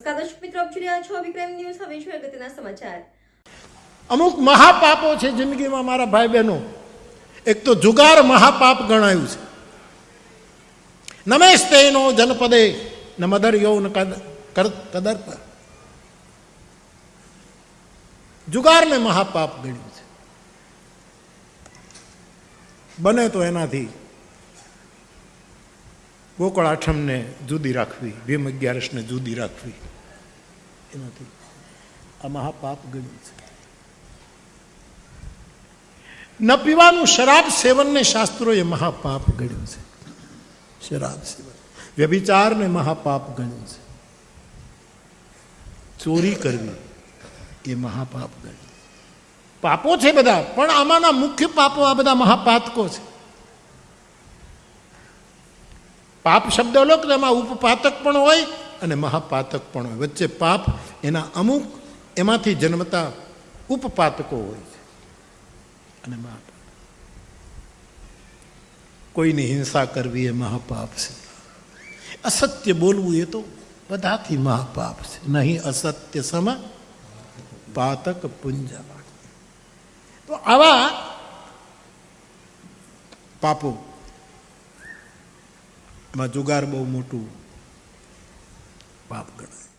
નમસ્કાર દર્શક મિત્રો, આપ જોઈ રહ્યા છો વિક્રમ ન્યૂઝ. હવે જોઈએ અગત્યના સમાચાર. અમુક મહાપાપો છે જિંદગીમાં મારા ભાઈ બહેનો. એક તો જુગાર મહાપાપ ગણાયું છે. નમેસ્તેનો જનપદે ન મદર યૌન કદર્પ. જુગારને મહાપાપ ગણ્યું છે. બને તો એનાથી ગોકળ આઠમને જુદી રાખવી, ભીમ 11ને જુદી રાખવી, એનાથી આ મહાપાપ ગણ્યું છે. ન પીવાનું શરાબ સેવનને શાસ્ત્રોએ મહાપાપ ગણ્યું છે. શરાબ સેવન, વ્યભિચારને મહાપાપ ગણ્યું છે. ચોરી કરવી એ મહાપાપ ગણ્યું. પાપો છે બધા, પણ આમાંના મુખ્ય પાપો આ બધા મહાપાતકો છે. પાપ શબ્દ લો કે એમાં ઉપપાતક પણ હોય અને મહાપાતક પણ હોય. વચ્ચે પાપ એના અમુક એમાંથી જન્મતા ઉપપાતકો હોય છે અને મહાપાપ. કોઈની હિંસા કરવી એ મહાપાપ છે. અસત્ય બોલવું એ તો બધાથી મહાપાપ છે. નહીં અસત્ય સમ પાતક પુંજા. તો આવા પાપો, એમાં જુગાર બહુ મોટું પાપ ગણાય.